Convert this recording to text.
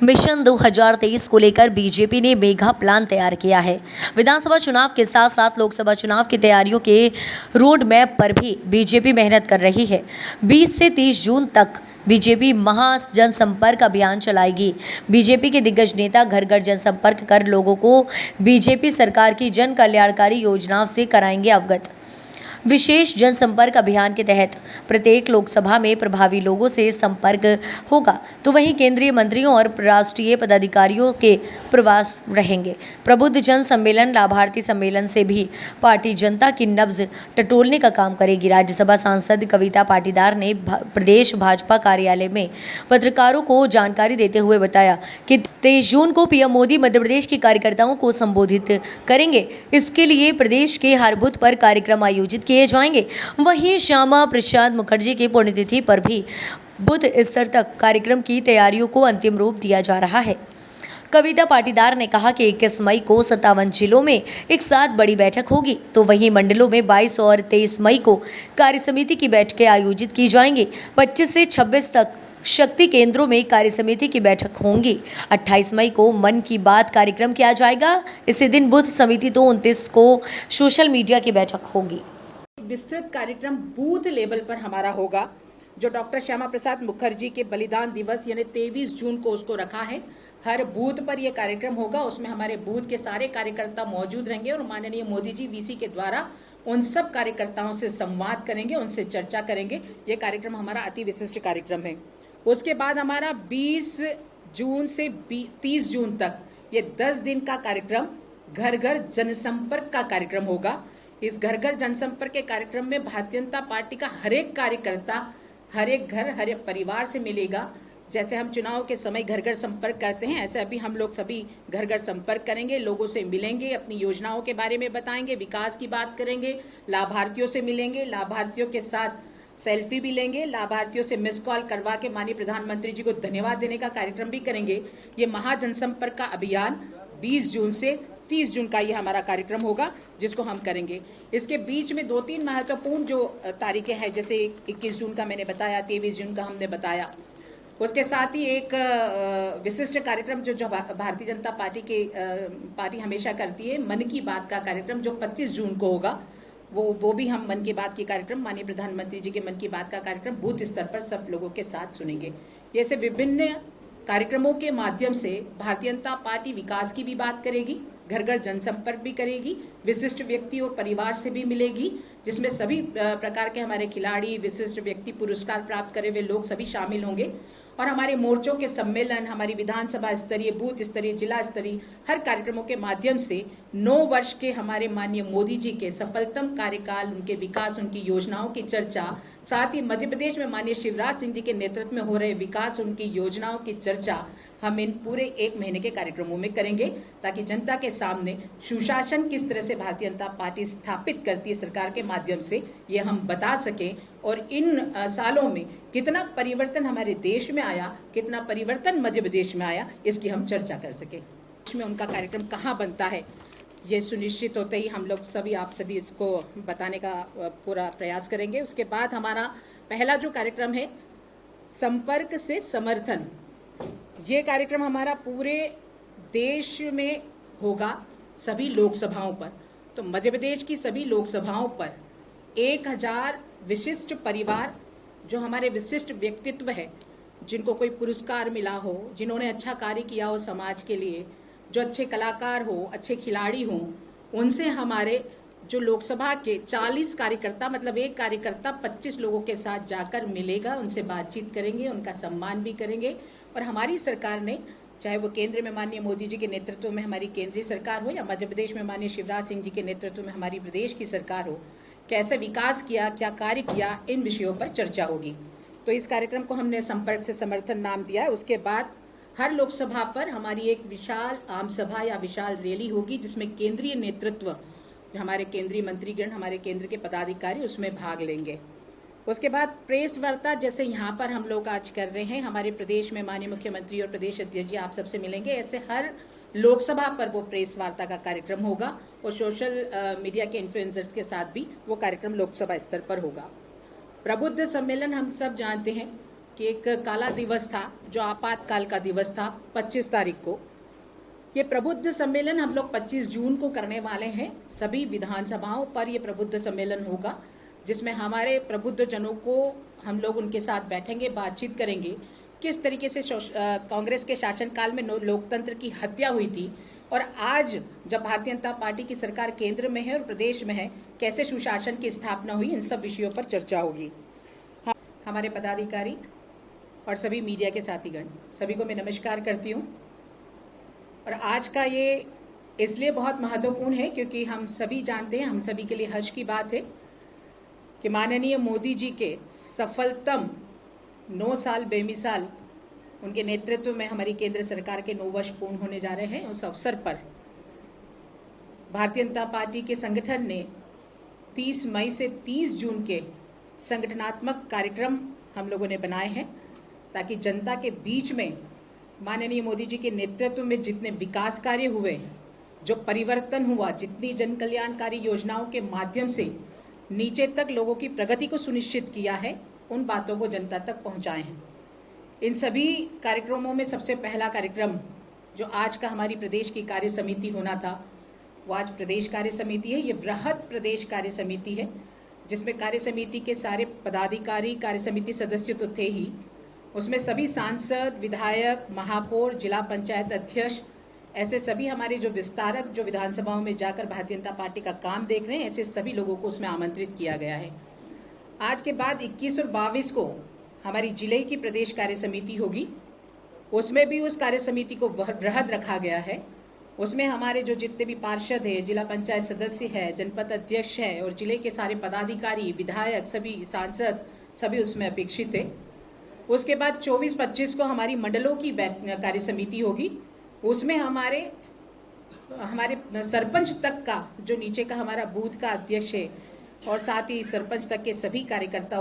Mission 2023 को लेकर BJP ने मेगा प्लान तैयार किया है। विधानसभा चुनाव के साथ साथ लोकसभा चुनाव की तैयारियों के रोड मैप पर भी बीजेपी मेहनत कर रही है। 20 से 30 जून तक बीजेपी महा जनसंपर्क अभियान चलाएगी। बीजेपी के दिग्गज नेता घर घर जनसंपर्क कर लोगों को बीजेपी सरकार की जन कल्याणकारी योजनाओं से कराएंगे अवगत। विशेष जनसंपर्क अभियान के तहत प्रत्येक लोकसभा में प्रभावी लोगों से संपर्क होगा, तो वहीं केंद्रीय मंत्रियों और राष्ट्रीय पदाधिकारियों के प्रवास रहेंगे। प्रबुद्ध जन सम्मेलन लाभार्थी सम्मेलन से भी पार्टी जनता की नब्ज टटोलने का काम करेगी। राज्यसभा सांसद कविता पाटीदार ने प्रदेश भाजपा कार्यालय में पत्रकारों को जानकारी देते हुए बताया कि 23 जून को पीएम मोदी मध्य प्रदेश के कार्यकर्ताओं को संबोधित करेंगे। इसके लिए प्रदेश के हर बूथ पर कार्यक्रम आयोजित किए जाएंगे। वहीं श्यामा प्रसाद मुखर्जी की पुण्यतिथि पर भी बूथ स्तर तक कार्यक्रम की तैयारियों को अंतिम रूप दिया जा रहा है। कविता पाटीदार ने कहा कि 21 मई को 57 जिलों में एक साथ बड़ी बैठक होगी, तो वहीं मंडलों में 22 और 23 मई को कार्यसमिति की बैठकें आयोजित की जाएंगी। 25 से 26 तक शक्ति केंद्रों में कार्यसमिति की बैठक होंगी। 28 मई को मन की बात कार्यक्रम किया जाएगा। इसी दिन बुध समिति तो 29 को सोशल मीडिया की बैठक होगी। विस्तृत कार्यक्रम बूथ लेवल पर हमारा होगा, जो डॉक्टर श्यामा प्रसाद मुखर्जी के बलिदान दिवस यानी 23 जून को उसको रखा है। हर बूथ पर यह कार्यक्रम होगा। उसमें हमारे बूथ के सारे कार्यकर्ता मौजूद रहेंगे और माननीय मोदी जी वीसी के द्वारा उन सब कार्यकर्ताओं से संवाद करेंगे, उनसे चर्चा करेंगे। ये कार्यक्रम हमारा अति विशिष्ट कार्यक्रम है। उसके बाद हमारा 20 जून से 30 जून तक ये 10 दिन का कार्यक्रम घर घर जनसंपर्क का कार्यक्रम होगा। इस घर घर जनसंपर्क के कार्यक्रम में भारतीय जनता पार्टी का हर एक कार्यकर्ता हर एक घर हर एक परिवार से मिलेगा। जैसे हम चुनाव के समय घर घर संपर्क करते हैं, ऐसे अभी हम लोग सभी घर घर संपर्क करेंगे, लोगों से मिलेंगे, अपनी योजनाओं के बारे में बताएंगे, विकास की बात करेंगे, लाभार्थियों से मिलेंगे, लाभार्थियों के साथ सेल्फी भी लेंगे, लाभार्थियों से मिस कॉल करवा के माननीय प्रधानमंत्री जी को धन्यवाद देने का कार्यक्रम भी करेंगे। ये महाजनसंपर्क का अभियान 20 जून से 30 जून का ये हमारा कार्यक्रम होगा, जिसको हम करेंगे। इसके बीच में 2-3 महत्वपूर्ण जो तारीखें हैं, जैसे 21 जून का मैंने बताया, 23 जून का हमने बताया। उसके साथ ही एक विशिष्ट कार्यक्रम जो भारतीय जनता पार्टी हमेशा करती है, मन की बात का कार्यक्रम, जो 25 जून को होगा। वो भी हम मन की बात की कार्यक्रम, माननीय प्रधानमंत्री जी के मन की बात का कार्यक्रम बूथ स्तर पर सब लोगों के साथ सुनेंगे। ये से विभिन्न कार्यक्रमों के माध्यम से भारतीय जनता पार्टी विकास की भी बात करेगी, घर घर जनसंपर्क भी करेगी, विशिष्ट व्यक्ति और परिवार से भी मिलेगी, जिसमें सभी प्रकार के हमारे खिलाड़ी, विशिष्ट व्यक्ति, पुरस्कार प्राप्त करे हुए लोग सभी शामिल होंगे। और हमारे मोर्चों के सम्मेलन, हमारी विधानसभा स्तरीय, बूथ स्तरीय, जिला स्तरीय हर कार्यक्रमों के माध्यम से 9 वर्ष के हमारे माननीय मोदी जी के सफलतम कार्यकाल, उनके विकास, उनकी योजनाओं की चर्चा, साथ ही मध्य प्रदेश में माननीय शिवराज सिंह जी के नेतृत्व में हो रहे विकास, उनकी योजनाओं की चर्चा हम इन पूरे 1 महीने के कार्यक्रमों में करेंगे, ताकि जनता के सामने सुशासन किस तरह से भारतीय जनता पार्टी स्थापित करती है सरकार के माध्यम से, ये हम बता सकें। और इन सालों में कितना परिवर्तन हमारे देश में आया, कितना परिवर्तन मध्य प्रदेश में आया, इसकी हम चर्चा कर सकें। में उनका कार्यक्रम कहाँ बनता है, ये सुनिश्चित होते ही हम लोग सभी, आप सभी इसको बताने का पूरा प्रयास करेंगे। उसके बाद हमारा पहला जो कार्यक्रम है, संपर्क से समर्थन, ये कार्यक्रम हमारा पूरे देश में होगा, सभी लोकसभाओं पर। तो मध्य प्रदेश की सभी लोकसभाओं पर 1000 विशिष्ट परिवार, जो हमारे विशिष्ट व्यक्तित्व है, जिनको कोई पुरस्कार मिला हो, जिन्होंने अच्छा कार्य किया हो समाज के लिए, जो अच्छे कलाकार हो, अच्छे खिलाड़ी हो, उनसे हमारे जो लोकसभा के 40 कार्यकर्ता, मतलब एक कार्यकर्ता 25 लोगों के साथ जाकर मिलेगा, उनसे बातचीत करेंगे, उनका सम्मान भी करेंगे। और हमारी सरकार ने, चाहे वो केंद्र में माननीय मोदी जी के नेतृत्व में हमारी केंद्रीय सरकार हो, या मध्य प्रदेश में माननीय शिवराज सिंह जी के नेतृत्व में हमारी प्रदेश की सरकार हो, कैसे विकास किया, क्या कार्य किया, इन विषयों पर चर्चा होगी। तो इस कार्यक्रम को हमने संपर्क से समर्थन नाम दिया है। उसके बाद हर लोकसभा पर हमारी एक विशाल आम सभा या विशाल रैली होगी, जिसमें केंद्रीय नेतृत्व, हमारे केंद्रीय मंत्रीगण, हमारे केंद्र के पदाधिकारी उसमें भाग लेंगे। उसके बाद प्रेस वार्ता, जैसे यहाँ पर हम लोग आज कर रहे हैं, हमारे प्रदेश में माननीय मुख्यमंत्री और प्रदेश अध्यक्ष जी आप सबसे मिलेंगे, ऐसे हर लोकसभा पर वो प्रेस वार्ता का कार्यक्रम होगा। और सोशल मीडिया के इन्फ्लुएंसर्स के साथ भी वो कार्यक्रम लोकसभा स्तर पर होगा। प्रबुद्ध सम्मेलन हम सब जानते हैं, कि एक काला दिवस था, जो आपातकाल का दिवस था 25 तारीख को। ये प्रबुद्ध सम्मेलन हम लोग 25 जून को करने वाले हैं। सभी विधानसभाओं पर ये प्रबुद्ध सम्मेलन होगा, जिसमें हमारे प्रबुद्ध जनों को हम लोग उनके साथ बैठेंगे, बातचीत करेंगे किस तरीके से कांग्रेस के शासनकाल में लोकतंत्र की हत्या हुई थी और आज जब भारतीय जनता पार्टी की सरकार केंद्र में है और प्रदेश में है, कैसे सुशासन की स्थापना हुई, इन सब विषयों पर चर्चा होगी। हमारे पदाधिकारी और सभी मीडिया के साथीगण, सभी को मैं नमस्कार करती हूँ। और आज का ये इसलिए बहुत महत्वपूर्ण है क्योंकि हम सभी जानते हैं, हम सभी के लिए हर्ष की बात है कि माननीय मोदी जी के सफलतम 9 साल बेमिसाल उनके नेतृत्व में हमारी केंद्र सरकार के 9 वर्ष पूर्ण होने जा रहे हैं। उस अवसर पर भारतीय जनता पार्टी के संगठन ने 30 मई से 30 जून के संगठनात्मक कार्यक्रम हम लोगों ने बनाए हैं ताकि जनता के बीच में माननीय मोदी जी के नेतृत्व में जितने विकास कार्य हुए, जो परिवर्तन हुआ, जितनी जन कल्याणकारी योजनाओं के माध्यम से नीचे तक लोगों की प्रगति को सुनिश्चित किया है, उन बातों को जनता तक पहुंचाए हैं। इन सभी कार्यक्रमों में सबसे पहला कार्यक्रम जो आज का हमारी प्रदेश की कार्य समिति होना था, वो आज प्रदेश कार्य समिति है। ये वृहद प्रदेश कार्य समिति है जिसमें कार्य समिति के सारे पदाधिकारी, कार्य समिति सदस्य तो थे ही, उसमें सभी सांसद, विधायक, महापौर, जिला पंचायत अध्यक्ष, ऐसे सभी हमारे जो विस्तारक जो विधानसभाओं में जाकर भारतीय जनता पार्टी का काम देख रहे हैं, ऐसे सभी लोगों को उसमें आमंत्रित किया गया है। आज के बाद 21 और 22 को हमारी जिले की प्रदेश कार्य समिति होगी। उसमें भी उस कार्य समिति को वृहद रखा गया है। उसमें हमारे जो जितने भी पार्षद है, जिला पंचायत सदस्य है, जनपद अध्यक्ष है और जिले के सारे पदाधिकारी, विधायक, सभी सांसद, सभी उसमें अपेक्षित है। उसके बाद 24-25 को हमारी मंडलों की कार्य समिति होगी। उसमें हमारे सरपंच तक का जो नीचे का हमारा बूथ का अध्यक्ष है और साथ ही सरपंच तक के सभी कार्यकर्ता